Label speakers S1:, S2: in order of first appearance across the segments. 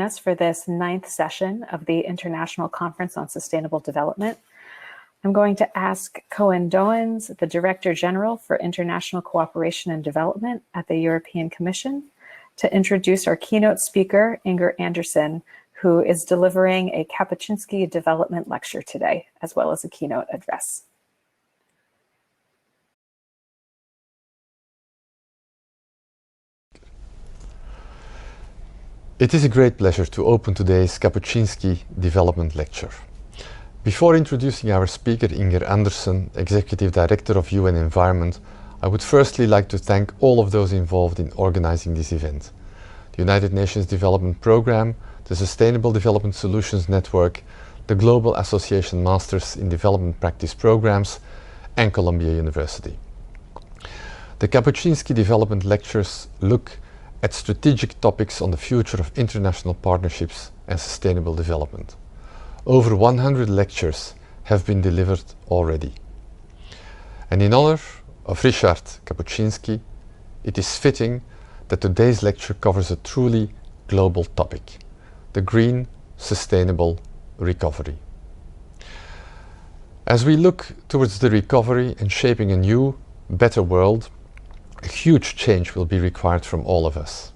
S1: Us for this 9th session of the International Conference on Sustainable Development. I'm going to ask Koen Doens, the Director General for International Cooperation and Development at the European Commission, to introduce our keynote speaker, Andersen, who is delivering a Kapuscinski development lecture today, as well as a keynote address.
S2: It is a great pleasure to open today's Kapuscinski Development Lecture. Before introducing our speaker, Andersen, Executive Director of UN Environment, I would firstly like to thank all of those involved in organizing this event. The United Nations Development Programme, the Sustainable Development Solutions Network, the Global Association Masters in Development Practice Programs, and Columbia University. The Kapuscinski Development Lectures look at strategic topics on the future of international partnerships and sustainable development. Over 100 lectures have been delivered already. And in honor of Richard Kapuscinski, it is fitting that today's lecture covers a truly global topic: the green, sustainable recovery. As we look towards the recovery and shaping a new, better world, a huge change will be required from all of us.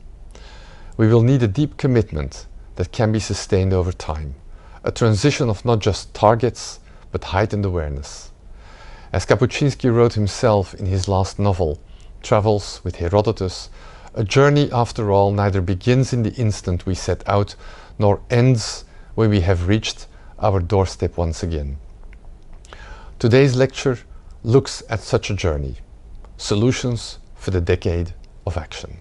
S2: We will need a deep commitment that can be sustained over time, a transition of not just targets, but heightened awareness. As Kapuscinski wrote himself in his last novel, Travels with Herodotus, a journey, after all, neither begins in the instant we set out, nor ends when we have reached our doorstep once again. Today's lecture looks at such a journey, solutions for the decade of action.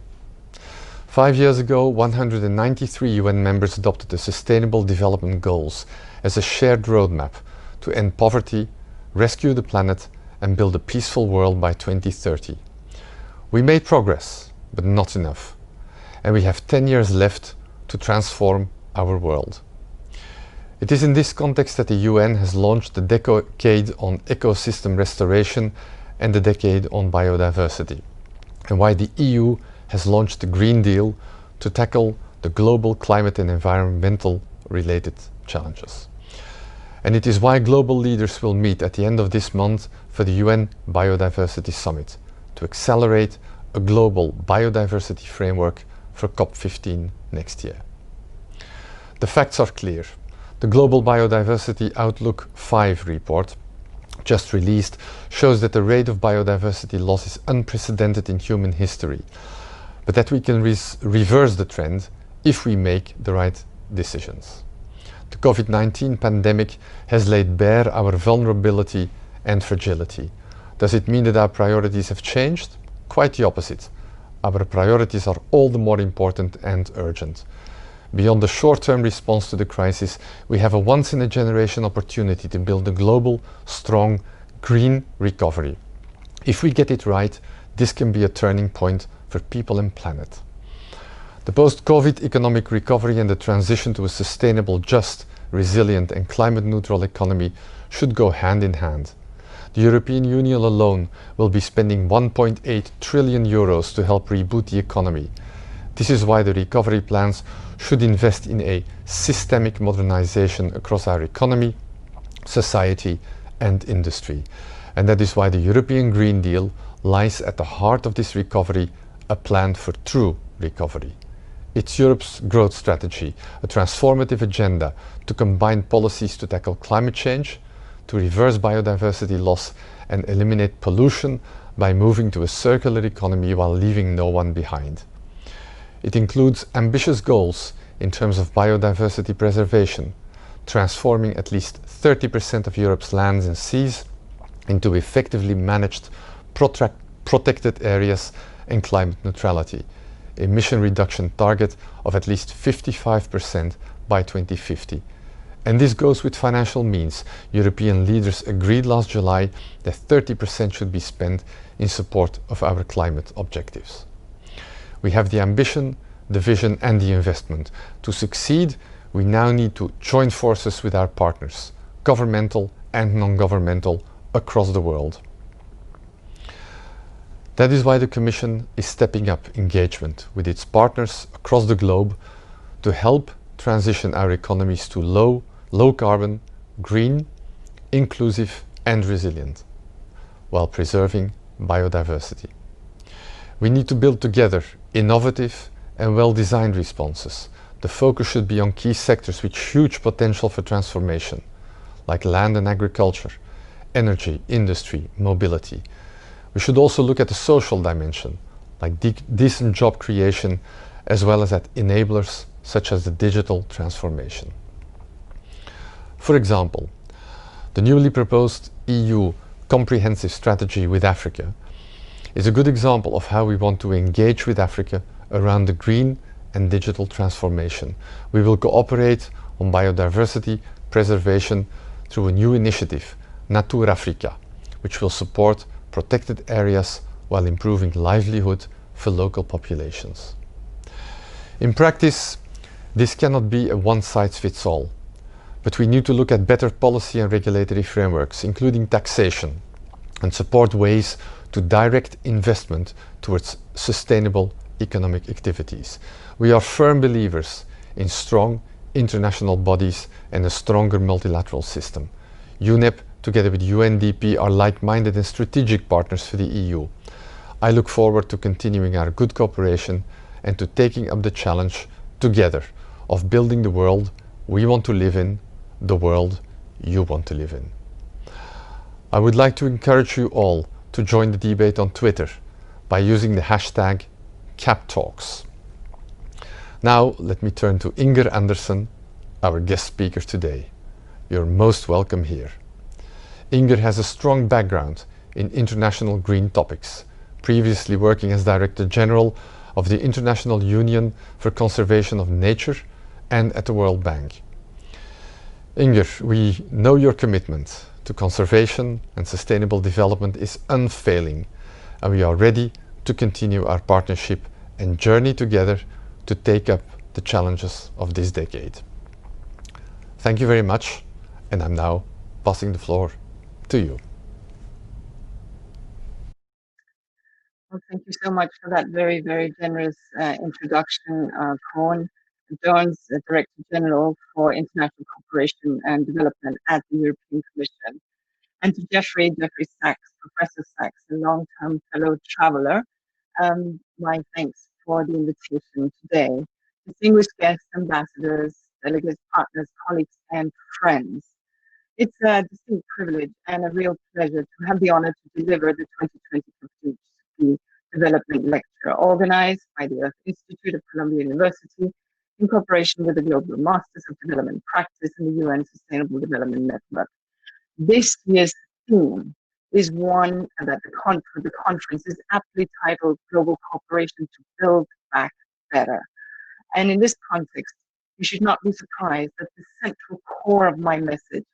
S2: 5 years ago, 193 UN members adopted the Sustainable Development Goals as a shared roadmap to end poverty, rescue the planet, and build a peaceful world by 2030. We made progress, but not enough. And we have 10 years left to transform our world. It is in this context that the UN has launched the Decade on Ecosystem Restoration and the Decade on Biodiversity, and why the EU has launched the Green Deal to tackle the global climate and environmental related challenges. And it is why global leaders will meet at the end of this month for the UN Biodiversity Summit to accelerate a global biodiversity framework for COP15 next year. The facts are clear. The Global Biodiversity Outlook 5 report, just released, shows that the rate of biodiversity loss is unprecedented in human history, but that we can reverse the trend if we make the right decisions. The COVID-19 pandemic has laid bare our vulnerability and fragility. Does it mean that our priorities have changed? Quite the opposite. Our priorities are all the more important and urgent. Beyond the short-term response to the crisis, we have a once-in-a-generation opportunity to build a global, strong, green recovery. If we get it right, this can be a turning point for people and planet. The post-COVID economic recovery and the transition to a sustainable, just, resilient and climate-neutral economy should go hand in hand. The European Union alone will be spending 1.8 trillion euros to help reboot the economy. This is why the recovery plans should invest in a systemic modernization across our economy, society and industry. And that is why the European Green Deal lies at the heart of this recovery, a plan for true recovery. It's Europe's growth strategy, a transformative agenda to combine policies to tackle climate change, to reverse biodiversity loss and eliminate pollution by moving to a circular economy while leaving no one behind. It includes ambitious goals in terms of biodiversity preservation, transforming at least 30% of Europe's lands and seas into effectively managed, protected areas and climate neutrality, emission reduction target of at least 55% by 2050. And this goes with financial means. European leaders agreed last July that 30% should be spent in support of our climate objectives. We have the ambition, the vision and the investment. To succeed, we now need to join forces with our partners, governmental and non-governmental, across the world. That is why the Commission is stepping up engagement with its partners across the globe to help transition our economies to low carbon, green, inclusive and resilient, while preserving biodiversity. We need to build together innovative and well-designed responses. The focus should be on key sectors with huge potential for transformation, like land and agriculture, energy, industry, mobility. We should also look at the social dimension, like decent job creation, as well as at enablers such as the digital transformation. For example, the newly proposed EU comprehensive strategy with Africa is a good example of how we want to engage with Africa around the green and digital transformation. We will cooperate on biodiversity preservation through a new initiative, Natur Africa, which will support protected areas while improving livelihood for local populations. In practice, this cannot be a one-size-fits-all, but we need to look at better policy and regulatory frameworks, including taxation, and support ways to direct investment towards sustainable economic activities. We are firm believers in strong international bodies and a stronger multilateral system. UNEP, together with UNDP, are like-minded and strategic partners for the EU. I look forward to continuing our good cooperation and to taking up the challenge together of building the world we want to live in, the world you want to live in. I would like to encourage you all to join the debate on Twitter by using the hashtag #CapTalks. Now let me turn to Inger Andersen, our guest speaker today. You're most welcome here. Inger has a strong background in international green topics, previously working as Director General of the International Union for Conservation of Nature and at the World Bank. Inger, we know your commitment to conservation and sustainable development is unfailing, and we are ready to continue our partnership and journey together to take up the challenges of this decade. Thank you very much, and I'm now passing the floor to you.
S3: Well, thank you so much for that very, very generous introduction, Koen. Doens, Director General for International Cooperation and Development at the European Commission. And to Jeffrey Sachs, Professor Sachs, a long-term fellow traveler, my thanks for the invitation today. Distinguished guests, ambassadors, delegates, partners, colleagues, and friends. It's a distinct privilege and a real pleasure to have the honor to deliver the 2020 Development Lecture, organized by the Earth Institute of Columbia University in cooperation with the Global Masters of Development Practice and the UN Sustainable Development Network. This year's theme is one that the conference is aptly titled Global Cooperation to Build Back Better. And in this context, you should not be surprised that the central core of my message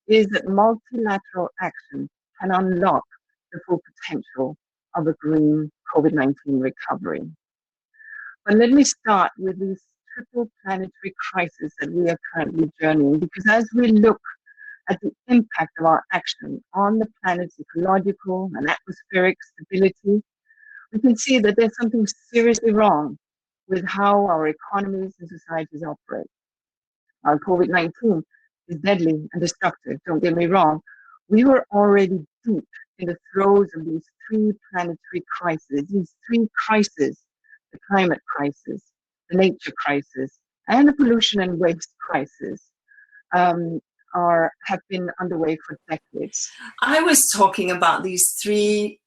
S3: is that multilateral action can unlock the full potential of a green COVID-19 recovery. But let me start with these triple planetary crises that we are currently journeying, because as we look at the impact of our action on the planet's ecological and atmospheric stability, we can see that there's something seriously wrong with how our economies and societies operate. COVID-19 is deadly and destructive, don't get me wrong. We were already deep in the throes of these three planetary crises, the climate crisis, the nature crisis, and the pollution and waste crisis, have been underway for decades.
S4: I was talking about these three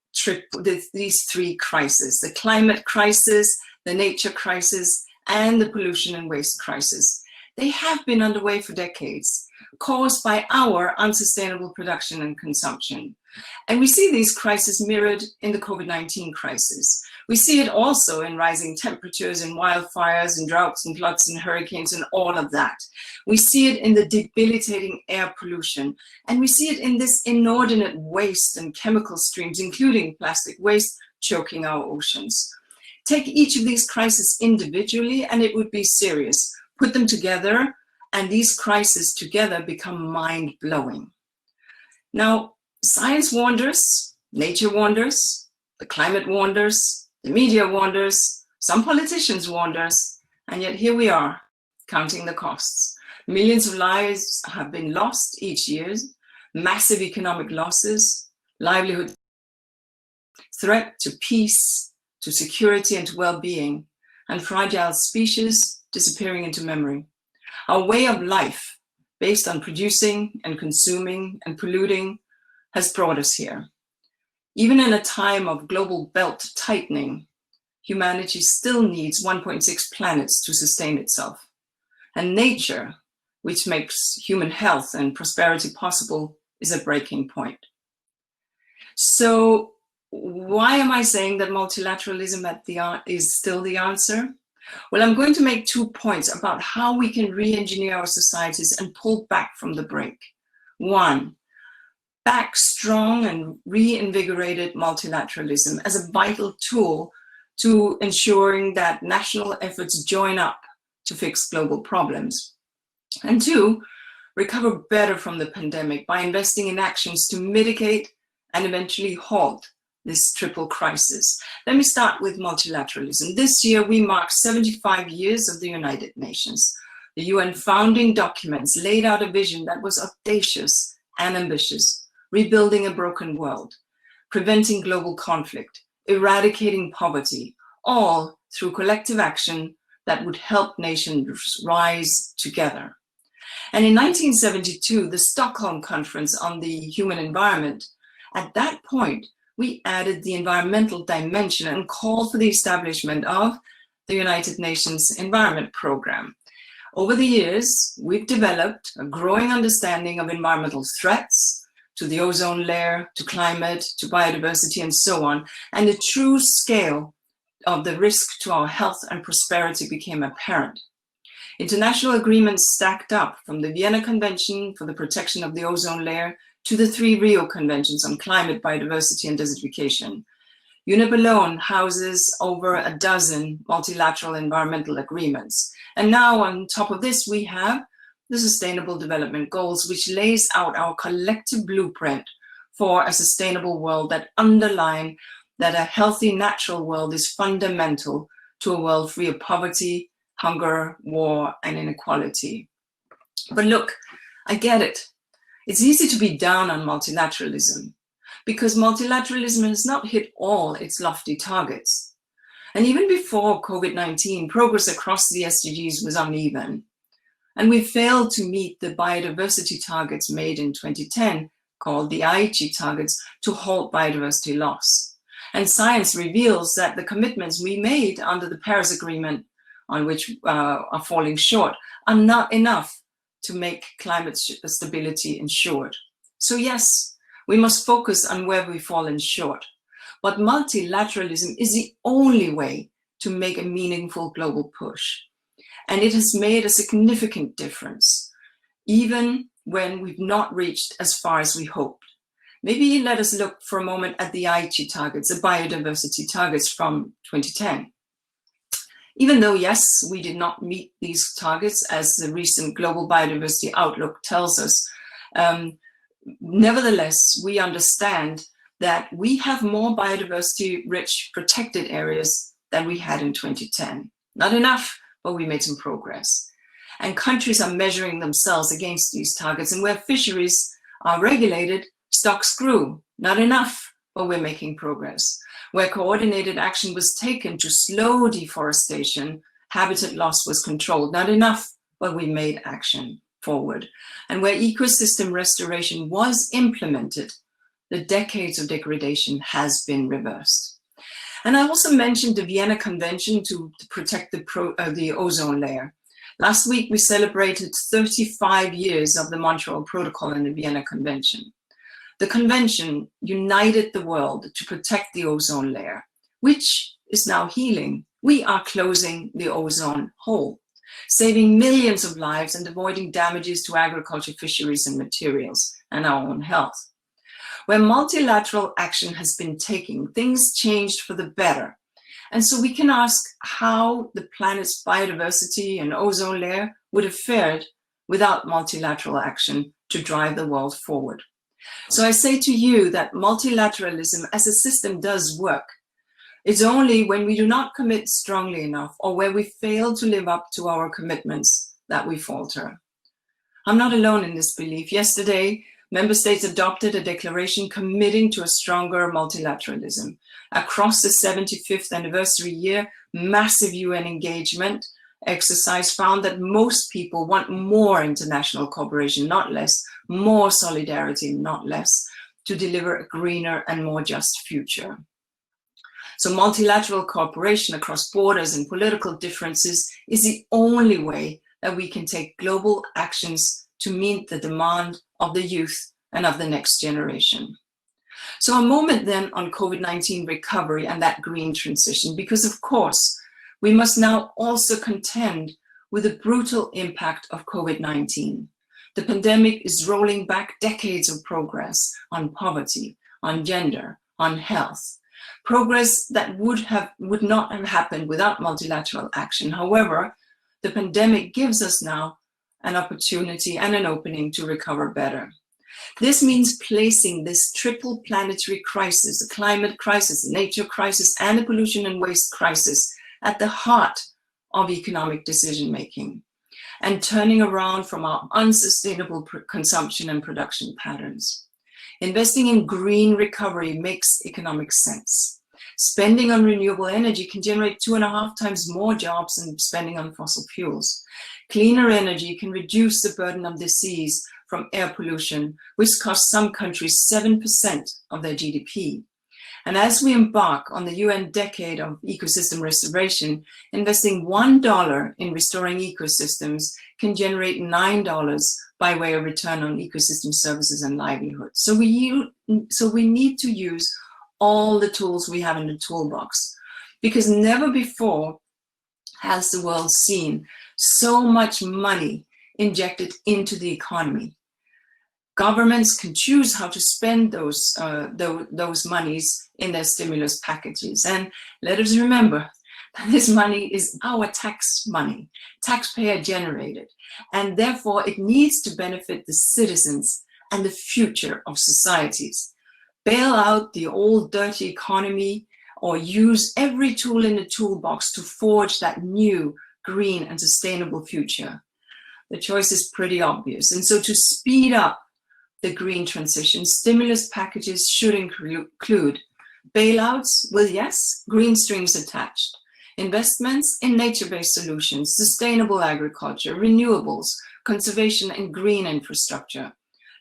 S4: crises: the climate crisis, the nature crisis, and the pollution and waste crisis. They have been underway for decades, caused by our unsustainable production and consumption. And we see these crises mirrored in the COVID-19 crisis. We see it also in rising temperatures and wildfires and droughts and floods and hurricanes and all of that. We see it in the debilitating air pollution, and we see it in this inordinate waste and chemical streams, including plastic waste, choking our oceans. Take each of these crises individually and it would be serious. Put them together and these crises together become mind-blowing. Now, science wanders, nature wanders, the climate wanders, the media wanders, some politicians wanders, and yet here we are, counting the costs. Millions of lives have been lost each year, massive economic losses, livelihood, threat to peace, to security and to well-being, and fragile species disappearing into memory. Our way of life, based on producing and consuming and polluting, has brought us here. Even in a time of global belt tightening, humanity still needs 1.6 planets to sustain itself. And nature, which makes human health and prosperity possible, is a breaking point. So why am I saying that multilateralism is still the answer? Well, I'm going to make 2 points about how we can re-engineer our societies and pull back from the brink. 1, back strong and reinvigorated multilateralism as a vital tool to ensuring that national efforts join up to fix global problems. And 2, recover better from the pandemic by investing in actions to mitigate and eventually halt this triple crisis. Let me start with multilateralism. This year, we mark 75 years of the United Nations. The UN founding documents laid out a vision that was audacious and ambitious, rebuilding a broken world, preventing global conflict, eradicating poverty, all through collective action that would help nations rise together. And in 1972, the Stockholm Conference on the Human Environment, at that point, we added the environmental dimension and called for the establishment of the United Nations Environment Programme. Over the years, we've developed a growing understanding of environmental threats to the ozone layer, to climate, to biodiversity, and so on, and the true scale of the risk to our health and prosperity became apparent. International agreements stacked up from the Vienna Convention for the protection of the ozone layer to the 3 Rio Conventions on climate, biodiversity, and desertification. UNEP alone houses over a dozen multilateral environmental agreements. And now on top of this, we have the Sustainable Development Goals, which lays out our collective blueprint for a sustainable world that underline that a healthy natural world is fundamental to a world free of poverty, hunger, war, and inequality. But look, I get it. It's easy to be down on multilateralism because multilateralism has not hit all its lofty targets. And even before COVID-19, progress across the SDGs was uneven. And we failed to meet the biodiversity targets made in 2010, called the Aichi targets, to halt biodiversity loss. And science reveals that the commitments we made under the Paris Agreement, on which are falling short, are not enough to make climate stability ensured. So yes, we must focus on where we've fallen short. But multilateralism is the only way to make a meaningful global push. And it has made a significant difference, even when we've not reached as far as we hoped. Maybe let us look for a moment at the Aichi targets, the biodiversity targets from 2010. Even though, yes, we did not meet these targets, as the recent Global Biodiversity Outlook tells us, nevertheless, we understand that we have more biodiversity-rich protected areas than we had in 2010. Not enough, but we made some progress. And countries are measuring themselves against these targets, and where fisheries are regulated, stocks grew. Not enough, but we're making progress. Where coordinated action was taken to slow deforestation, habitat loss was controlled. Not enough, but we made action forward. And where ecosystem restoration was implemented, the decades of degradation has been reversed. And I also mentioned the Vienna Convention to protect the ozone layer. Last week, we celebrated 35 years of the Montreal Protocol and the Vienna Convention. The convention united the world to protect the ozone layer, which is now healing. We are closing the ozone hole, saving millions of lives and avoiding damages to agriculture, fisheries, and materials, and our own health. Where multilateral action has been taken, things changed for the better. And so we can ask how the planet's biodiversity and ozone layer would have fared without multilateral action to drive the world forward. So I say to you that multilateralism as a system does work. It's only when we do not commit strongly enough or where we fail to live up to our commitments that we falter. I'm not alone in this belief. Yesterday, member states adopted a declaration committing to a stronger multilateralism. Across the 75th anniversary year, massive UN engagement exercise found that most people want more international cooperation, not less, more solidarity, not less, to deliver a greener and more just future. So multilateral cooperation across borders and political differences is the only way that we can take global actions to meet the demand of the youth and of the next generation. So a moment then on COVID-19 recovery and that green transition, because of course, we must now also contend with the brutal impact of COVID-19. The pandemic is rolling back decades of progress on poverty, on gender, on health. Progress that would not have happened without multilateral action. However, the pandemic gives us now an opportunity and an opening to recover better. This means placing this triple planetary crisis, the climate crisis, the nature crisis, and the pollution and waste crisis at the heart of economic decision-making and turning around from our unsustainable consumption and production patterns. Investing in green recovery makes economic sense. Spending on renewable energy can generate 2.5 times more jobs than spending on fossil fuels. Cleaner energy can reduce the burden of disease from air pollution, which costs some countries 7% of their GDP. And as we embark on the UN Decade of Ecosystem Restoration, investing $1 in restoring ecosystems can generate $9 by way of return on ecosystem services and livelihoods. So we need to use all the tools we have in the toolbox, because never before has the world seen so much money injected into the economy. Governments can choose how to spend those monies in their stimulus packages. And let us remember that this money is our tax money, taxpayer generated, and therefore it needs to benefit the citizens and the future of societies. Bail out the old dirty economy or use every tool in the toolbox to forge that new green and sustainable future. The choice is pretty obvious. And so to speed up the green transition, stimulus packages should include bailouts with, yes, green strings attached, investments in nature-based solutions, sustainable agriculture, renewables, conservation and green infrastructure,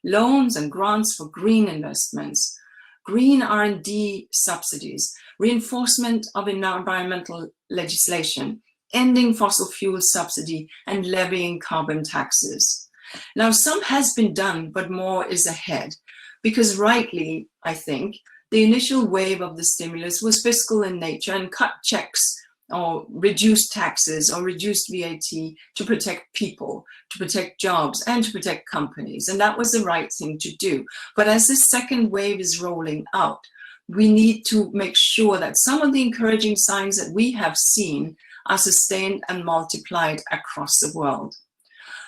S4: loans and grants for green investments, green R&D subsidies, reinforcement of environmental legislation, ending fossil fuel subsidy, and levying carbon taxes. Now, some has been done, but more is ahead, because rightly, I think, the initial wave of the stimulus was fiscal in nature and cut checks or reduced taxes or reduced VAT to protect people, to protect jobs, and to protect companies. And that was the right thing to do. But as the second wave is rolling out, we need to make sure that some of the encouraging signs that we have seen are sustained and multiplied across the world.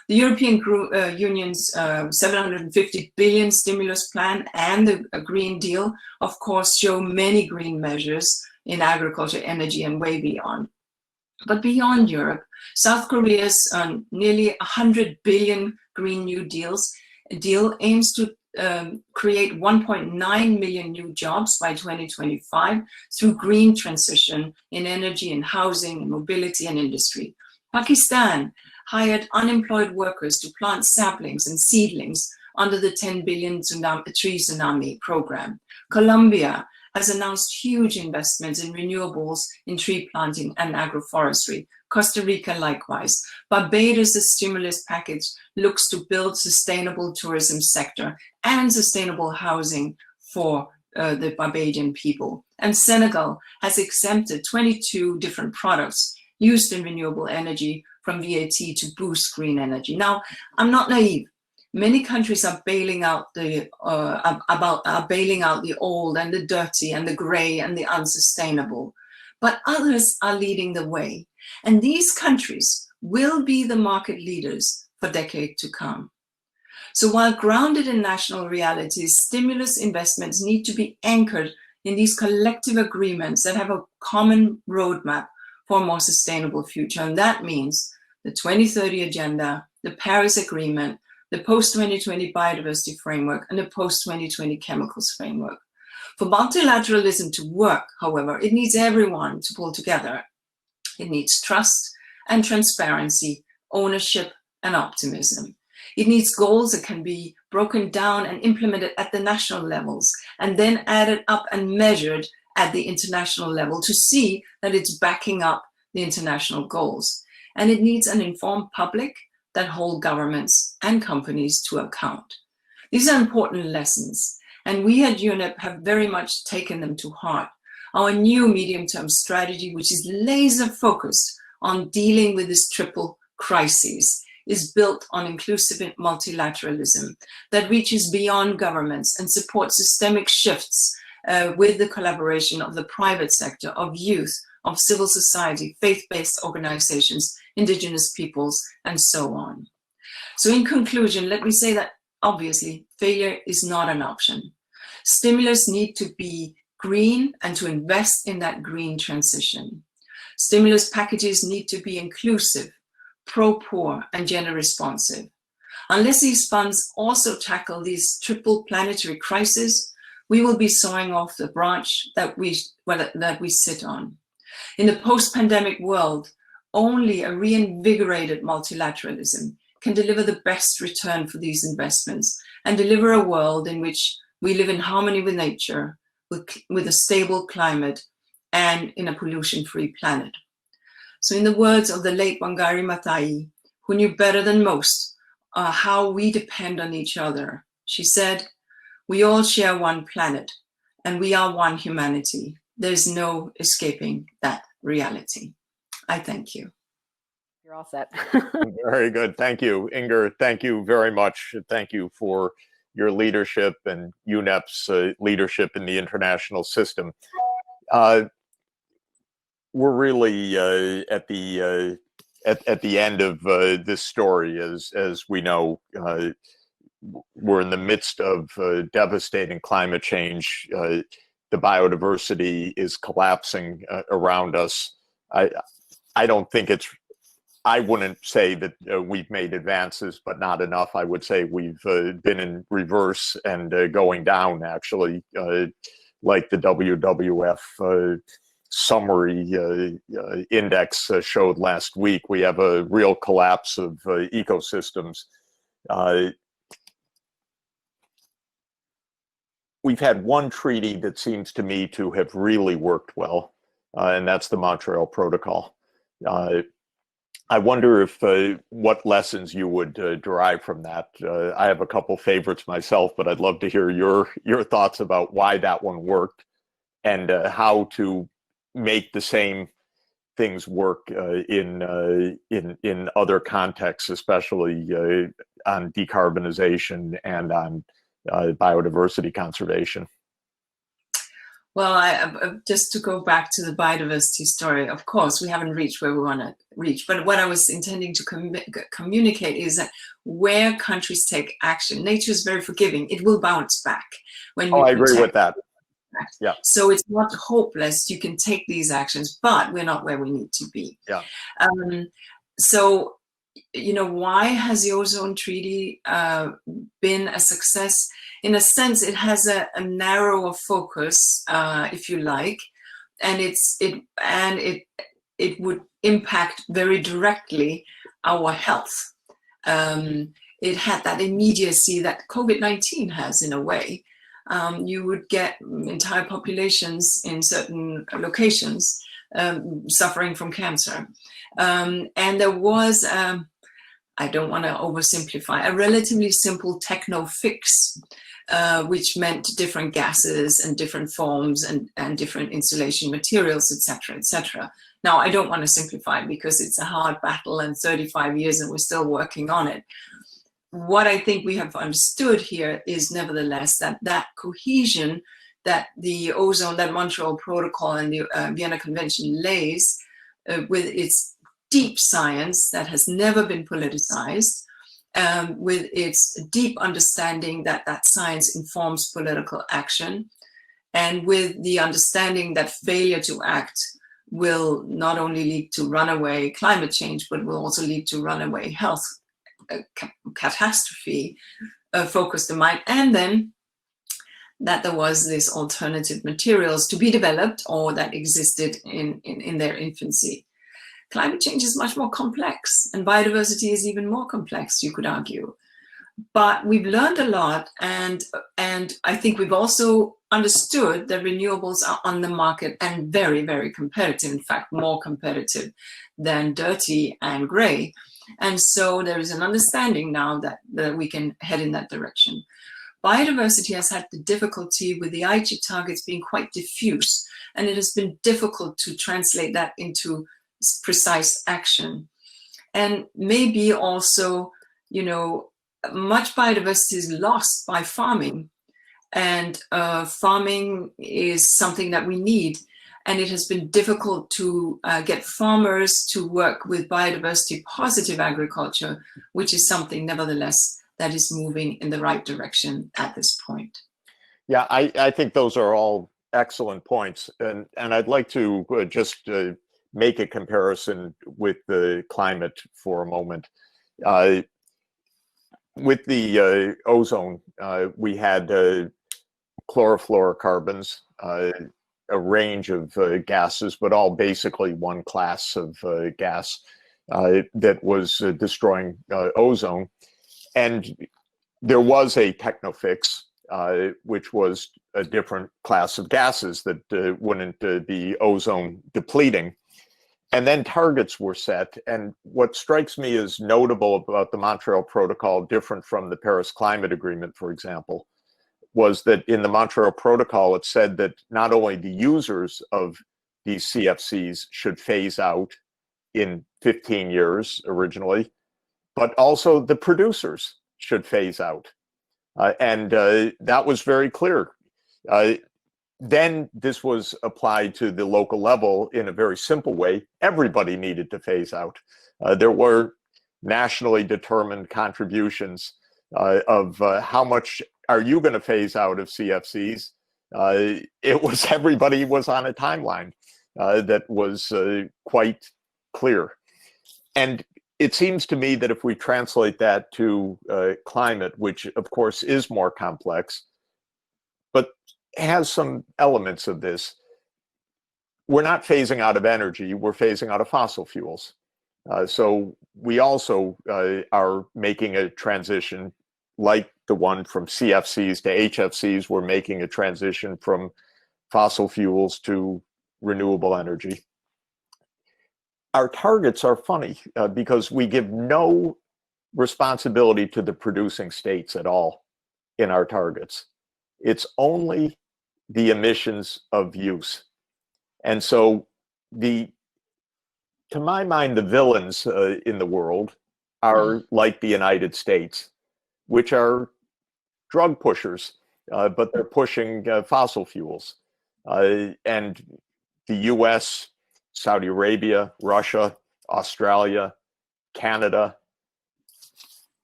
S4: The European Union's 750 billion stimulus plan and the Green Deal, of course, show many green measures in agriculture, energy, and way beyond. But beyond Europe, South Korea's nearly 100 billion Green New Deal aims to create 1.9 million new jobs by 2025 through green transition in energy and housing and mobility and industry. Pakistan hired unemployed workers to plant saplings and seedlings under the 10 billion tree tsunami program. Colombia has announced huge investments in renewables, in tree planting and agroforestry. Costa Rica likewise. Barbados' stimulus package looks to build sustainable tourism sector and sustainable housing for the Barbadian people. And Senegal has exempted 22 different products used in renewable energy from VAT to boost green energy. Now, I'm not naive. Many countries are bailing out the old and the dirty and the gray and the unsustainable, but others are leading the way. And these countries will be the market leaders for decades to come. So while grounded in national realities, stimulus investments need to be anchored in these collective agreements that have a common roadmap for a more sustainable future. And that means the 2030 Agenda, the Paris Agreement, the post-2020 Biodiversity Framework, and the post-2020 Chemicals Framework. For multilateralism to work, however, it needs everyone to pull together. It needs trust and transparency, ownership and optimism. It needs goals that can be broken down and implemented at the national levels, and then added up and measured at the international level to see that it's backing up the international goals. And it needs an informed public that hold governments and companies to account. These are important lessons, and we at UNEP have very much taken them to heart. Our new medium-term strategy, which is laser focused on dealing with this triple crisis, is built on inclusive multilateralism that reaches beyond governments and supports systemic shifts with the collaboration of the private sector, of youth, of civil society, faith-based organizations, indigenous peoples, and so on. So in conclusion, let me say that obviously failure is not an option. Stimulus need to be green and to invest in that green transition. Stimulus packages need to be inclusive, pro-poor, and gender responsive. Unless these funds also tackle these triple planetary crises, we will be sawing off the branch that we sit on. In the post-pandemic world, only a reinvigorated multilateralism can deliver the best return for these investments and deliver a world in which we live in harmony with nature, with a stable climate, and in a pollution-free planet. So in the words of the late Wangari Maathai, who knew better than most how we depend on each other, she said, "We all share one planet and we are one humanity. There's no escaping that reality." I thank you.
S1: You're all set.
S5: Very good. Thank you, Inger. Thank you very much. Thank you for your leadership and UNEP's leadership in the international system. We're really at the end of this story, as we know. We're in the midst of devastating climate change. The biodiversity is collapsing around us. I don't think I wouldn't say that we've made advances, but not enough. I would say we've been in reverse and going down, actually, like the WWF summary index showed last week. We have a real collapse of ecosystems. We've had one treaty that seems to me to have really worked well, and that's the Montreal Protocol. I wonder if what lessons you would derive from that. I have a couple favorites myself, but I'd love to hear your thoughts about why that one worked and how to make the same things work in other contexts, especially on decarbonization and on biodiversity conservation.
S4: Well, just to go back to the biodiversity story, of course, we haven't reached where we want to reach. But what I was intending to communicate is that where countries take action, nature is very forgiving. It will bounce back. I agree with that. Yeah. So it's not hopeless. You can take these actions, but we're not where we need to be.
S5: Yeah.
S4: So, why has the Ozone Treaty been a success? In a sense, it has a narrower focus, if you like, and it would impact very directly our health. It had that immediacy that COVID-19 has, in a way. You would get entire populations in certain locations suffering from cancer. And there was, I don't want to oversimplify, a relatively simple techno fix, which meant different gases and different forms and different insulation materials, etc., etc. Now, I don't want to simplify because it's a hard battle and 35 years and we're still working on it. What I think we have understood here is nevertheless that cohesion that the ozone, that Montreal Protocol and the Vienna Convention lays with its deep science that has never been politicized, with its deep understanding that science informs political action, and with the understanding that failure to act will not only lead to runaway climate change, but will also lead to runaway health catastrophe focused in mind. And then that there was this alternative materials to be developed or that existed in their infancy. Climate change is much more complex, and biodiversity is even more complex, you could argue. But we've learned a lot, and I think we've also understood that renewables are on the market and very, very competitive, in fact, more competitive than dirty and gray. And so there is an understanding now that we can head in that direction. Biodiversity has had the difficulty with the Aichi targets being quite diffuse, and it has been difficult to translate that into precise action. And maybe also, you know, much biodiversity is lost by farming, and farming is something that we need. And it has been difficult to get farmers to work with biodiversity positive agriculture, which is something nevertheless that is moving in the right direction at this point.
S5: Yeah, I think those are all excellent points. And I'd like to just make a comparison with the climate for a moment. With the ozone, we had chlorofluorocarbons, a range of gases, but all basically one class of gas that was destroying ozone. And there was a technofix, which was a different class of gases that wouldn't be ozone depleting. And then targets were set. And what strikes me as notable about the Montreal Protocol, different from the Paris Climate Agreement, for example, was that in the Montreal Protocol, it said that not only the users of these CFCs should phase out in 15 years originally, but also the producers should phase out. And that was very clear. Then this was applied to the local level in a very simple way. Everybody needed to phase out. There were nationally determined contributions of how much are you going to phase out of CFCs. It was everybody was on a timeline that was quite clear. And it seems to me that if we translate that to climate, which of course is more complex, but has some elements of this, we're not phasing out of energy, we're phasing out of fossil fuels. So we also are making a transition like the one from CFCs to HFCs. We're making a transition from fossil fuels to renewable energy. Our targets are funny because we give no responsibility to the producing states at all in our targets. It's only the emissions of use. And so to my mind, the villains in the world are like the United States, which are drug pushers, but they're pushing fossil fuels. And the US, Saudi Arabia, Russia, Australia, Canada,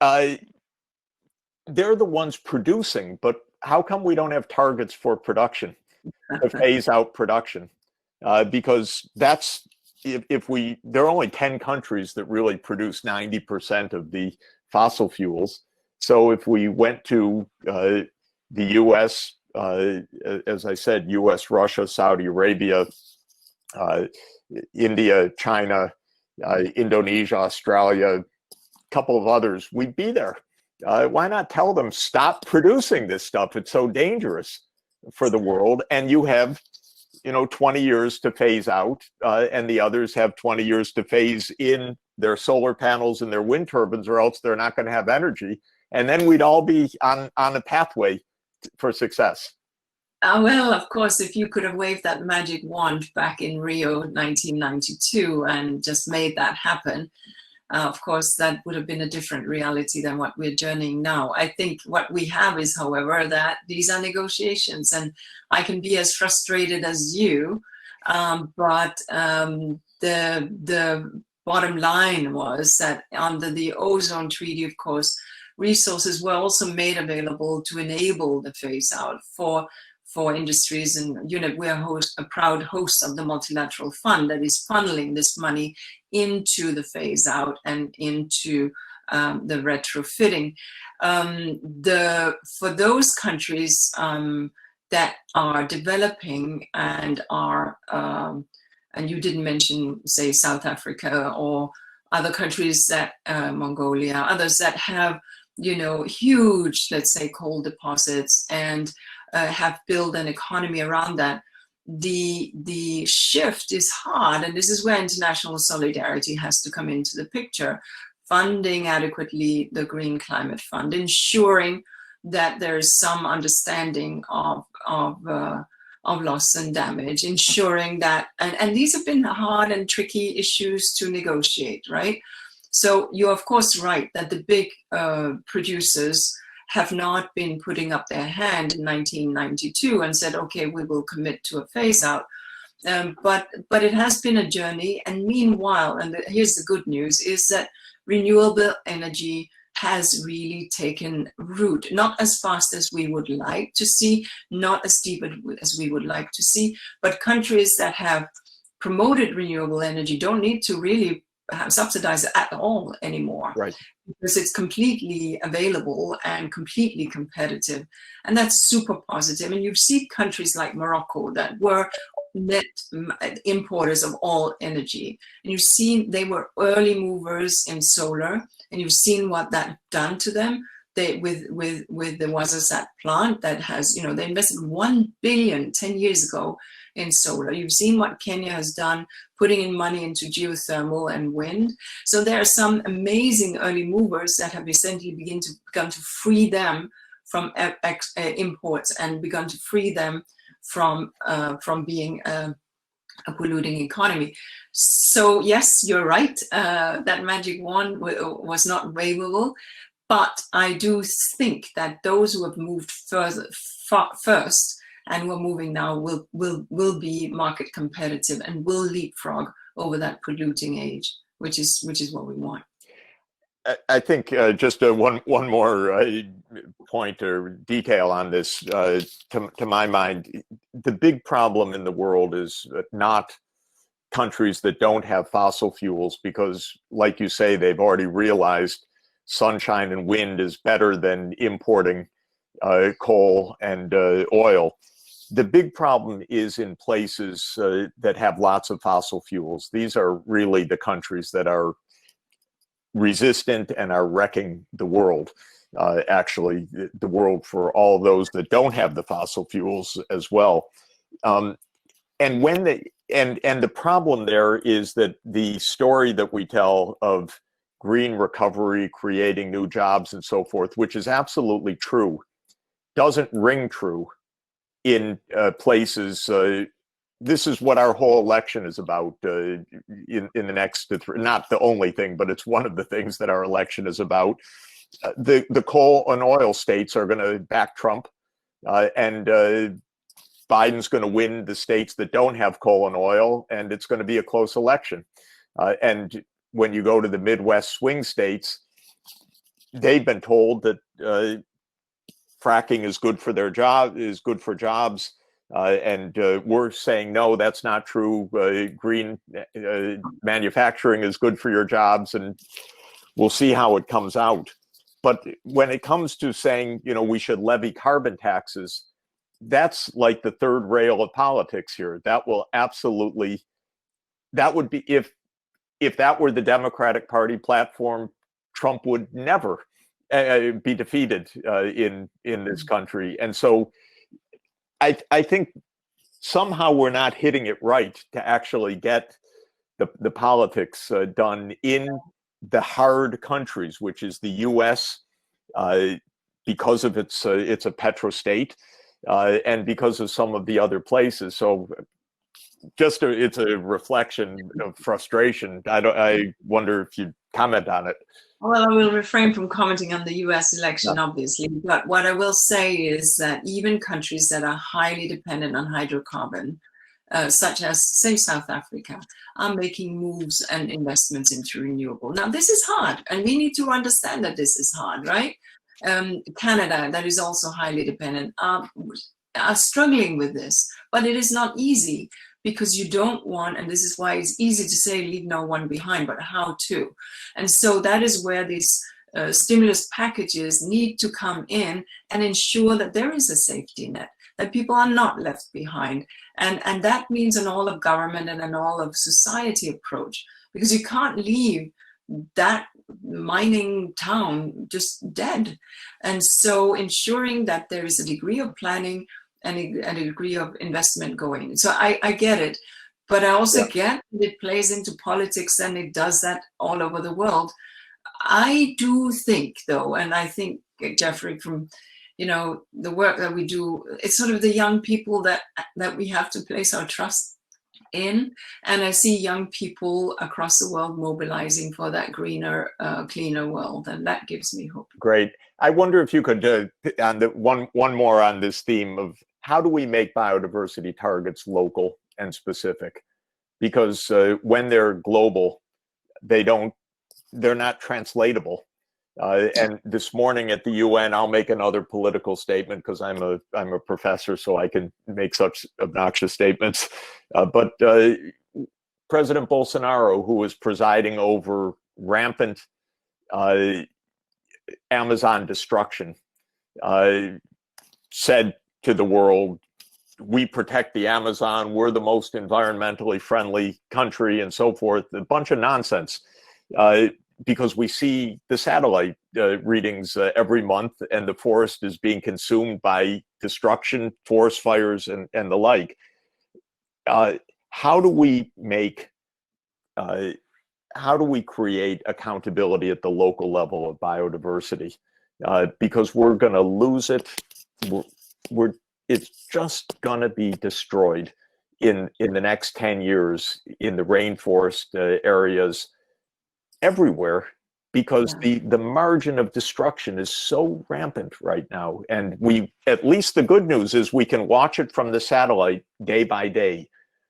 S5: they're the ones producing, but how come we don't have targets for production, to phase out production? Because that's, there are only 10 countries that really produce 90% of the fossil fuels. So if we went to the US, as I said, US, Russia, Saudi Arabia, India, China, Indonesia, Australia, a couple of others, we'd be there. Why not tell them, stop producing this stuff? It's so dangerous for the world. And you have, 20 years to phase out, and the others have 20 years to phase in their solar panels and their wind turbines, or else they're not going to have energy. And then we'd all be on a pathway for success.
S4: Well, of course, if you could have waved that magic wand back in Rio 1992 and just made that happen, of course, that would have been a different reality than what we're journeying now. I think what we have is, however, that these are negotiations, and I can be as frustrated as you, but the bottom line was that under the ozone treaty, of course, resources were also made available to enable the phase out for for industries, and UNEP, we're a proud host of the Multilateral Fund that is funneling this money into the phase out and into the retrofitting. For those countries that are developing and are, and you didn't mention, say, South Africa or other countries that, Mongolia, others that have, you know, huge, let's say, coal deposits and have built an economy around that. The shift is hard, and this is where international solidarity has to come into the picture. Funding adequately the Green Climate Fund, ensuring that there is some understanding of loss and damage, ensuring that, and these have been hard and tricky issues to negotiate, right? So you're of course right that the big producers have not been putting up their hand in 1992 and said, okay, we will commit to a phase out. But it has been a journey, and meanwhile, and here's the good news, is that renewable energy has really taken root, not as fast as we would like to see, not as deep as we would like to see, but countries that have promoted renewable energy don't need to really subsidize it at all anymore.
S5: Right.
S4: Because it's completely available and completely competitive. And that's super positive. And you see countries like Morocco that were net importers of all energy. And you've seen they were early movers in solar, and you've seen what that done to them. They with the Wasasat plant that has, you know, they invested 1 billion 10 years ago in solar. You've seen what Kenya has done, putting in money into geothermal and wind. So there are some amazing early movers that have essentially begun to free them from imports and begun to free them from being a polluting economy. So yes, you're right. That magic wand was not waivable, but I do think that those who have moved first and who are moving now will be market competitive and will leapfrog over that polluting age, which is what we want.
S5: I think just one more point or detail on this. To my mind, the big problem in the world is not countries that don't have fossil fuels, because, like you say, they've already realized sunshine and wind is better than importing coal and oil. The big problem is in places that have lots of fossil fuels. These are really the countries that are resistant and are wrecking the world. Actually, the world for all those that don't have the fossil fuels as well. And when the problem there is that the story that we tell of green recovery, creating new jobs and so forth, which is absolutely true, doesn't ring true in places. This is what our whole election is about in the next, not the only thing, but it's one of the things that our election is about. The coal and oil states are going to back Trump, and Biden's going to win the states that don't have coal and oil, and it's going to be a close election. And when you go to the Midwest swing states, they've been told that fracking is good for their job, is good for jobs. And we're saying, no, that's not true. Green manufacturing is good for your jobs, and we'll see how it comes out. But when it comes to saying, you know, we should levy carbon taxes, that's like the third rail of politics here. That will absolutely, that would be, if that were the Democratic Party platform, Trump would never be defeated in this country. And so I think somehow we're not hitting it right to actually get the politics done in the hard countries, which is the U.S. Because of it's a petrostate, and because of some of the other places. So just it's a reflection of frustration. I wonder if you'd comment on it.
S4: Well, I will refrain from commenting on the US election, obviously, but what I will say is that even countries that are highly dependent on hydrocarbon, such as, say, South Africa, are making moves and investments into renewable. Now, this is hard, and we need to understand that this is hard, right? Canada, that is also highly dependent, are are struggling with this, but it is not easy because you don't want, and this is why it's easy to say leave no one behind, but how to. And so that is where these stimulus packages need to come in and ensure that there is a safety net, that people are not left behind. And that means an all of government and an all of society approach, because you can't leave that mining town just dead. And so ensuring that there is a degree of planning and a degree of investment going. So I get it, but I also get it plays into politics, and it does that all over the world. I do think, though, and I think, Jeffrey, from the work that we do, it's sort of the young people that we have to place our trust in. And I see young people across the world mobilizing for that greener, cleaner world, and that gives me hope.
S5: Great. I wonder if you could, on the one more on this theme of how do we make biodiversity targets local and specific? Because when they're global, they're not translatable. And this morning at the UN, I'll make another political statement because I'm a professor, so I can make such obnoxious statements. But President Bolsonaro, who was presiding over rampant Amazon destruction, said to the world, we protect the Amazon, we're the most environmentally friendly country, and so forth. A bunch of nonsense. Because we see the satellite readings every month, and the forest is being consumed by destruction, forest fires, and the like. How do we create accountability at the local level of biodiversity? Because we're going to lose it. It's just going to be destroyed in the next 10 years in the rainforest areas everywhere, because the margin of destruction is so rampant right now. And at least the good news is we can watch it from the satellite day by day.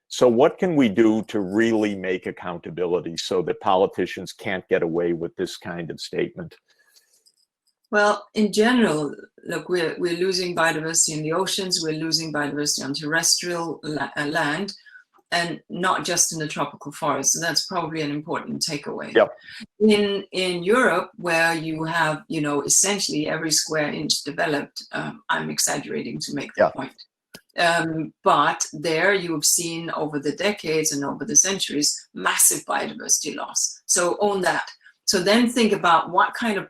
S5: So what can we do to really make accountability so that politicians can't get away with this kind of statement?
S4: Well, in general, look, we're losing biodiversity in the oceans, we're losing biodiversity on terrestrial land, and not just in the tropical forest. So that's probably an important takeaway.
S5: Yep.
S4: In Europe, where you have, essentially every square inch developed, I'm exaggerating to make the point. But there you have seen over the decades and over the centuries, massive biodiversity loss. So own that. So then think about what kind of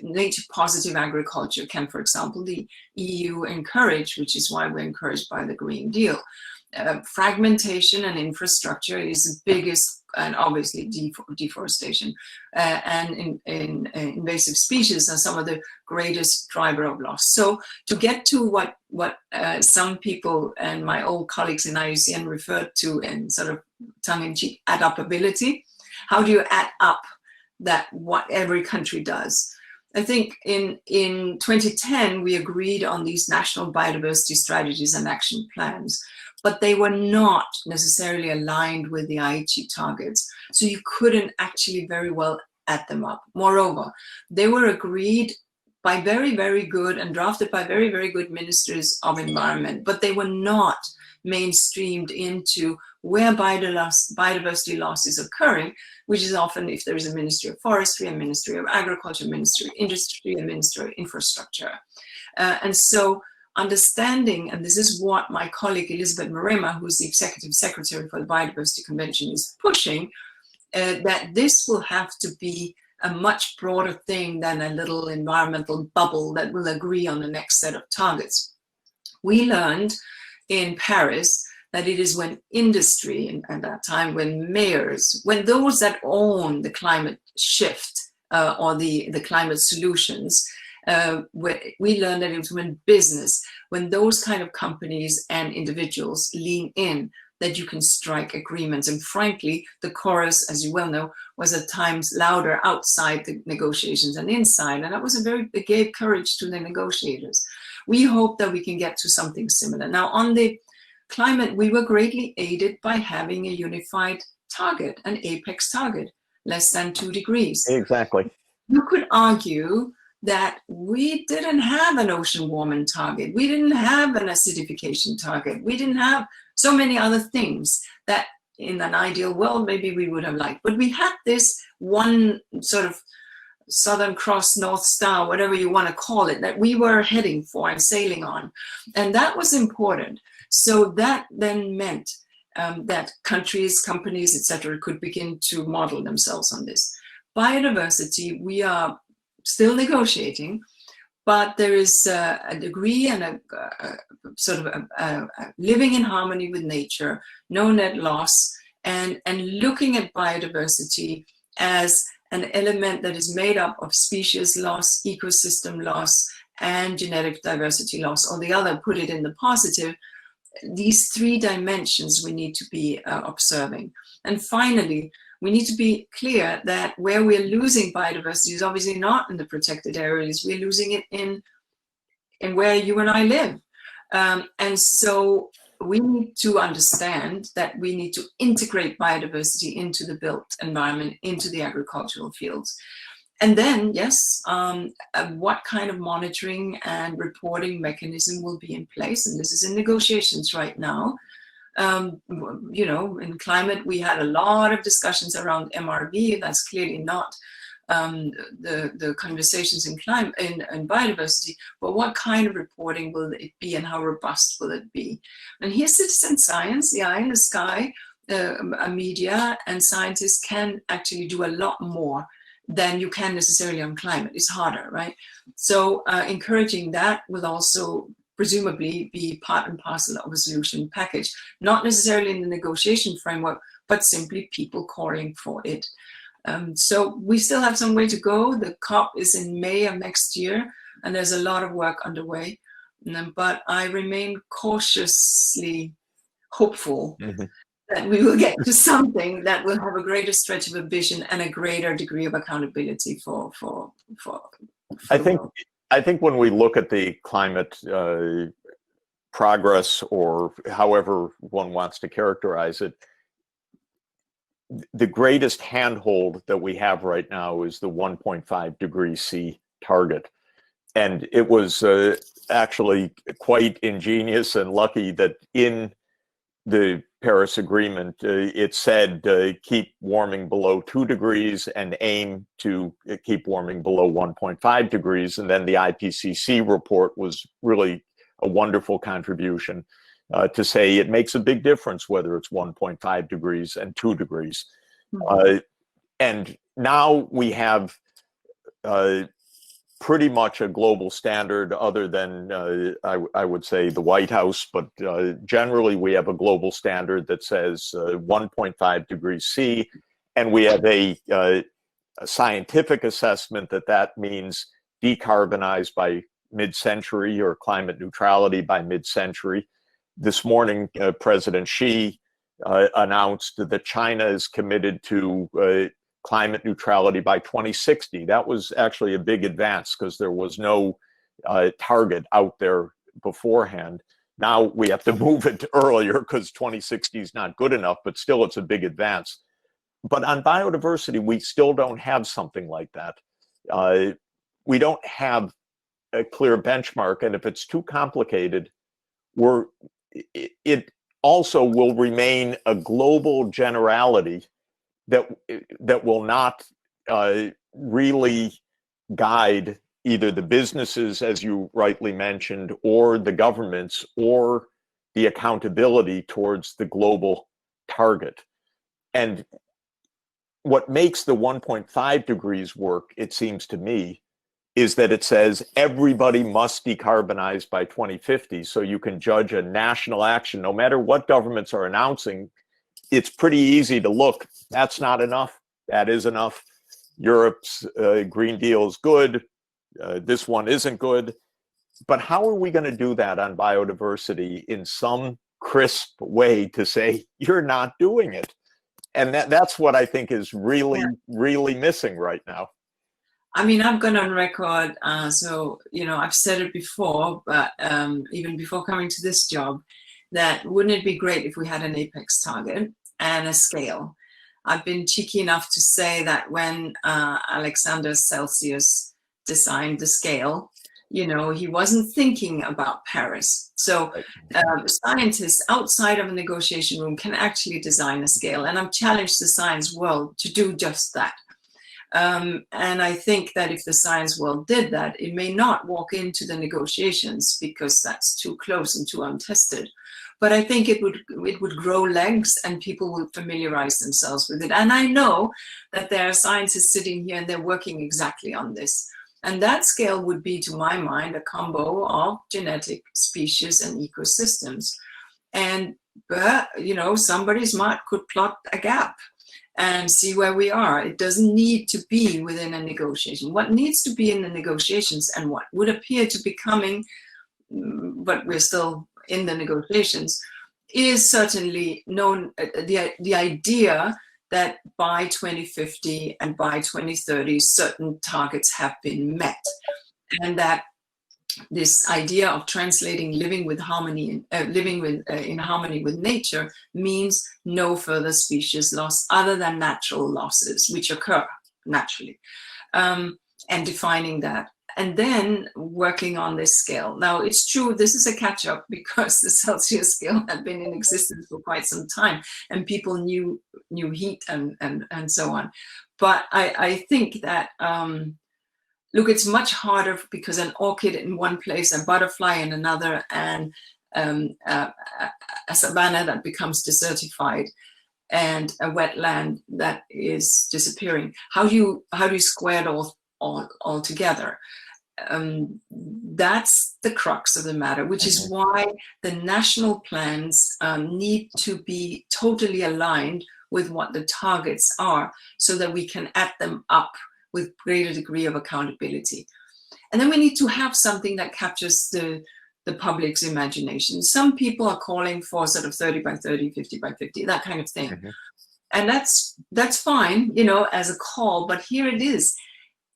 S4: nature positive agriculture can, for example, the EU encourage, which is why we're encouraged by the Green Deal. Fragmentation and infrastructure is the biggest, and obviously deforestation and invasive species are some of the greatest driver of loss. So to get to what some people and my old colleagues in IUCN referred to in sort of tongue-in-cheek add-upability, how do you add up that what every country does? I think in 2010, we agreed on these national biodiversity strategies and action plans, but they were not necessarily aligned with the Aichi targets. So you couldn't actually very well add them up. Moreover, they were agreed by very, very good and drafted by very, very good ministers of environment, but they were not mainstreamed into where biodiversity loss is occurring, which is often if there is a Ministry of Forestry, a Ministry of Agriculture, a Ministry of Industry, a Ministry of Infrastructure. And so understanding, and this is what my colleague Elizabeth Marema, who is the Executive Secretary for the Biodiversity Convention, is pushing, that this will have to be a much broader thing than a little environmental bubble that will agree on the next set of targets. We learned in Paris that it is when industry, and at that time when mayors, when those that own the climate shift or the climate solutions, we learned that it was when business, when those kind of companies and individuals lean in, that you can strike agreements. And frankly, the chorus, as you well know, was at times louder outside the negotiations than inside. And that was it gave courage to the negotiators. We hope that we can get to something similar. Now, on the climate, we were greatly aided by having a unified target, an apex target, less than 2 degrees.
S5: Exactly.
S4: You could argue that we didn't have an ocean warming target. We didn't have an acidification target. We didn't have so many other things that in an ideal world, maybe we would have liked. But we had this one sort of Southern Cross, North Star, whatever you want to call it, that we were heading for and sailing on. And that was important. So that then meant that countries, companies, etc., could begin to model themselves on this. Biodiversity, we are still negotiating, but there is a degree and a sort of a living in harmony with nature, no net loss, and looking at biodiversity as an element that is made up of species loss, ecosystem loss, and genetic diversity loss, or the other, put it in the positive. These three dimensions we need to be observing. And finally, we need to be clear that where we're losing biodiversity is obviously not in the protected areas. We're losing it in where you and I live. And so we need to understand that we need to integrate biodiversity into the built environment, into the agricultural fields. And then, yes, what kind of monitoring and reporting mechanism will be in place? And this is in negotiations right now. You know, in climate, we had a lot of discussions around MRV. That's clearly not the conversations in climate in biodiversity, but what kind of reporting will it be and how robust will it be? And here, citizen science, the eye in the sky, media and scientists can actually do a lot more than you can necessarily on climate. It's harder, right? So encouraging that will also presumably be part and parcel of a solution package, not necessarily in the negotiation framework, but simply people calling for it. So we still have some way to go. The COP is in May of next year, and there's a lot of work underway. But I remain cautiously hopeful that we will get to something that will have a greater stretch of a vision and a greater degree of accountability for
S5: I think when we look at the climate progress, or however one wants to characterize it, the greatest handhold that we have right now is the 1.5 degrees C target. And it was actually quite ingenious and lucky that in the Paris Agreement, it said keep warming below 2 degrees and aim to keep warming below 1.5 degrees. And then the IPCC report was really a wonderful contribution to say it makes a big difference whether it's 1.5 degrees and 2 degrees. And now we have pretty much a global standard, other than I would say the White House, but generally we have a global standard that says 1.5 degrees C, and we have a scientific assessment that means decarbonize by mid-century, or climate neutrality by mid-century. This morning, President Xi announced that China is committed to climate neutrality by 2060. That was actually a big advance because there was no target out there beforehand. Now we have to move it earlier because 2060 is not good enough, but still it's a big advance. But on biodiversity, we still don't have something like that. We don't have a clear benchmark, and if it's too complicated, it also will remain a global generality that will not really guide either the businesses, as you rightly mentioned, or the governments, or the accountability towards the global target. And what makes the 1.5 degrees work, it seems to me, is that it says everybody must decarbonize by 2050. So you can judge a national action, no matter what governments are announcing. It's pretty easy to look. That's not enough. That is enough. Europe's Green Deal is good. This one isn't good. But how are we going to do that on biodiversity in some crisp way to say, you're not doing it? And that's what I think is really, really missing right now.
S4: I mean, I've gone on record, so, you know, I've said it before, but even before coming to this job, that wouldn't it be great if we had an apex target and a scale? I've been cheeky enough to say that when Alexander Celsius designed the scale. You know, he wasn't thinking about Paris. So scientists outside of a negotiation room can actually design a scale. And I've challenged the science world to do just that. And I think that if the science world did that, it may not walk into the negotiations because that's too close and too untested. But I think it would grow legs and people will familiarize themselves with it. And I know that there are scientists sitting here and they're working exactly on this. And that scale would be, to my mind, a combo of genetic, species, and ecosystems. And, you know, somebody smart could plot a gap and see where we are. It doesn't need to be within a negotiation. What needs to be in the negotiations and what would appear to be coming, but we're still in the negotiations, is certainly known, the idea that by 2050 and by 2030, certain targets have been met. And that this idea of translating living with harmony, in harmony with nature means no further species loss other than natural losses, which occur naturally, and defining that. And then working on this scale. Now, it's true, this is a catch-up because the Celsius scale had been in existence for quite some time and people knew heat and so on. But I think that, look, it's much harder because an orchid in one place, a butterfly in another, and a savanna that becomes desertified and a wetland that is disappearing. How do you square it all together? That's the crux of the matter, which is why the national plans need to be totally aligned with what the targets are so that we can add them up with greater degree of accountability. And then we need to have something that captures the public's imagination. Some people are calling for sort of 30 by 30, 50 by 50, that kind of thing. And that's fine, you know, as a call, but here it is.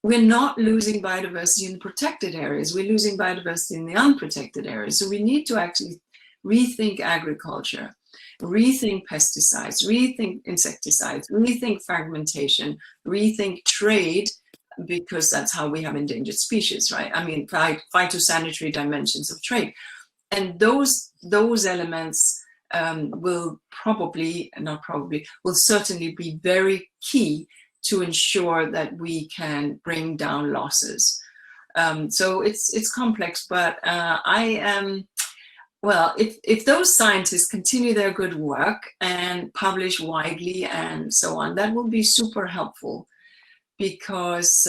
S4: We're not losing biodiversity in the protected areas. We're losing biodiversity in the unprotected areas. So we need to actually rethink agriculture, rethink pesticides, rethink insecticides, rethink fragmentation, rethink trade, because that's how we have endangered species, right? I mean, phytosanitary dimensions of trade. And those elements will certainly be very key to ensure that we can bring down losses. So it's complex, but I am, well, if those scientists continue their good work and publish widely and so on, that will be super helpful because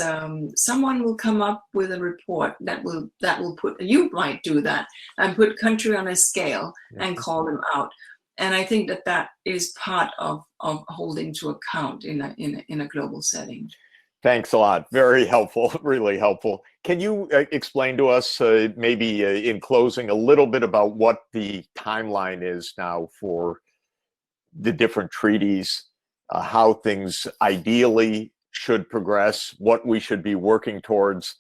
S4: someone will come up with a report that will put, you might do that, and put country on a scale and call them out. And I think that is part of holding to account in a global setting.
S5: Thanks a lot. Very helpful, really helpful. Can you explain to us, maybe in closing, a little bit about what the timeline is now for the different treaties, how things ideally should progress, what we should be working towards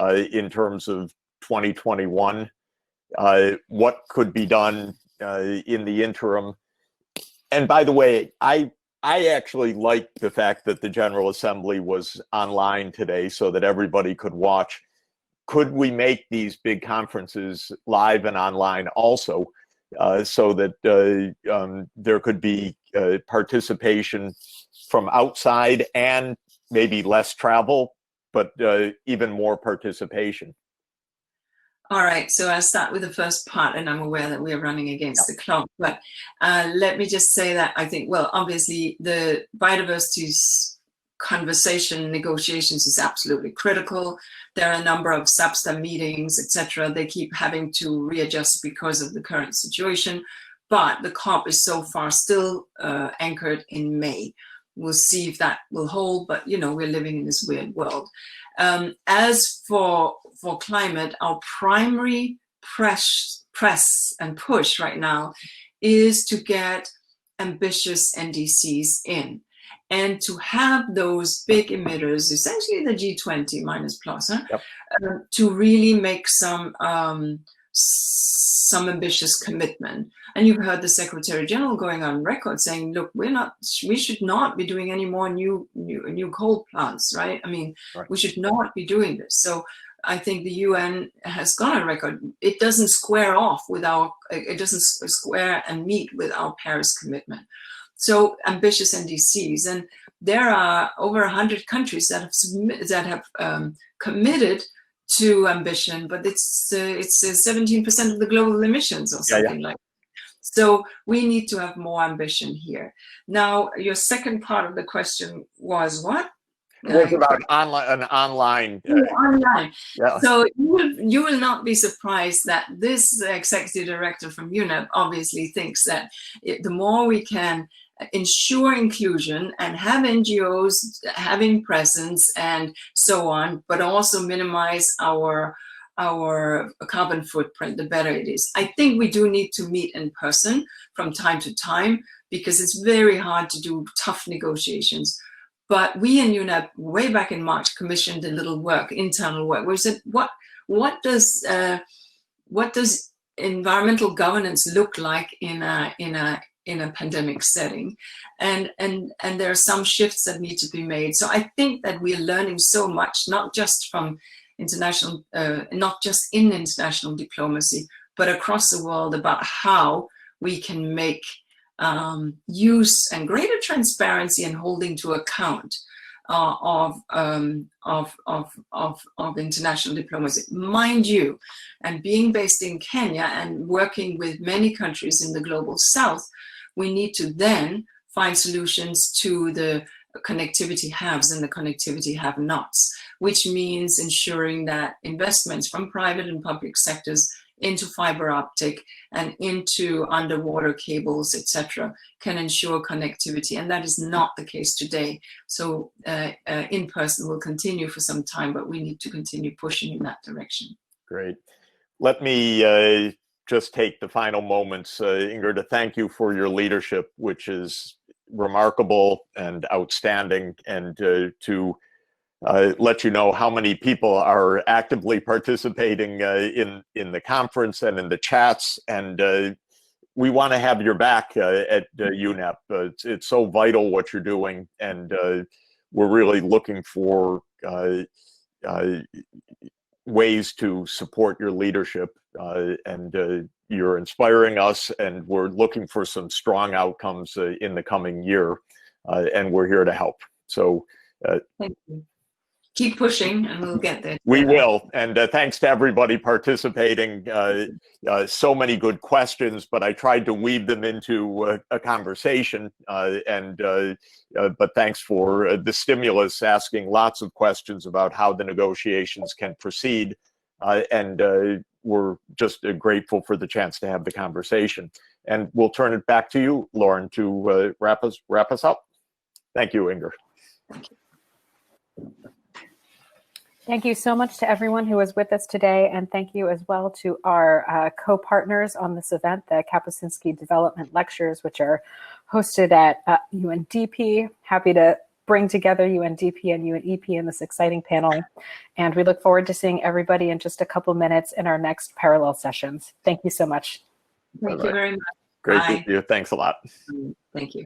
S5: in terms of 2021, what could be done in the interim? And by the way, I actually like the fact that the General Assembly was online today so that everybody could watch. Could we make these big conferences live and online also, so that there could be participation from outside and maybe less travel, but even more participation?
S4: All right, so I'll start with the first part, and I'm aware that we're running against the clock, but let me just say that I think, well, obviously the biodiversity conversation negotiations is absolutely critical. There are a number of SAPSTA meetings, etc. They keep having to readjust because of the current situation, but the COP is so far still anchored in May. We'll see if that will hold, but you know, we're living in this weird world. As for climate, our primary press and push right now is to get ambitious NDCs in and to have those big emitters, essentially the G20 minus plus, to really make some some ambitious commitment. And you've heard the Secretary General going on record saying, look, we should not be doing any more new coal plants, right? I mean,
S5: Right.
S4: we should not be doing this. So I think the UN has gone on record. It doesn't square off with it doesn't square and meet with our Paris commitment. So ambitious NDCs, and there are over 100 countries that have committed to ambition, but it's 17% of the global emissions or something like that. So we need to have more ambition here. Now, your second part of the question was what?
S5: It was about online.
S4: Online.
S5: Yeah.
S4: So you will not be surprised that this executive director from UNEP obviously thinks that the more we can ensure inclusion and have NGOs having presence and so on, but also minimize our carbon footprint, the better it is. I think we do need to meet in person from time to time because it's very hard to do tough negotiations. But we in UNEP, way back in March, commissioned a little work, internal work, where we said, what does environmental governance look like in a pandemic setting? And there are some shifts that need to be made. So I think that we are learning so much, not just from international, not just in international diplomacy, but across the world about how we can make use and greater transparency and holding to account of international diplomacy. Mind you, and being based in Kenya and working with many countries in the global south, we need to then find solutions to the connectivity haves and the connectivity have-nots, which means ensuring that investments from private and public sectors into fiber optic and into underwater cables, etc., can ensure connectivity. And that is not the case today. So in-person will continue for some time, but we need to continue pushing in that direction.
S5: Great. Let me just take the final moments, Inger, to thank you for your leadership, which is remarkable and outstanding, and to let you know how many people are actively participating in the conference and in the chats. And we want to have your back at UNEP. It's so vital what you're doing, and we're really looking for ways to support your leadership, and you're inspiring us, and we're looking for some strong outcomes in the coming year, and we're here to help. So
S4: thank you. Keep pushing and we'll get there.
S5: We will. And thanks to everybody participating. So many good questions, but I tried to weave them into a conversation. But thanks for the stimulus, asking lots of questions about how the negotiations can proceed. We're just grateful for the chance to have the conversation. And we'll turn it back to you, Lauren, to wrap us up. Thank you, Inger.
S4: Thank you.
S1: Thank you so much to everyone who was with us today, and thank you as well to our co-partners on this event, the Kapuscinski Development Lectures, which are hosted at UNDP. Happy to bring together UNDP and UNEP in this exciting panel, and we look forward to seeing everybody in just a couple minutes in our next parallel sessions. Thank you so much.
S4: Thank you very much.
S5: Great
S4: Bye.
S5: to see you. Thanks a lot.
S4: Thank you.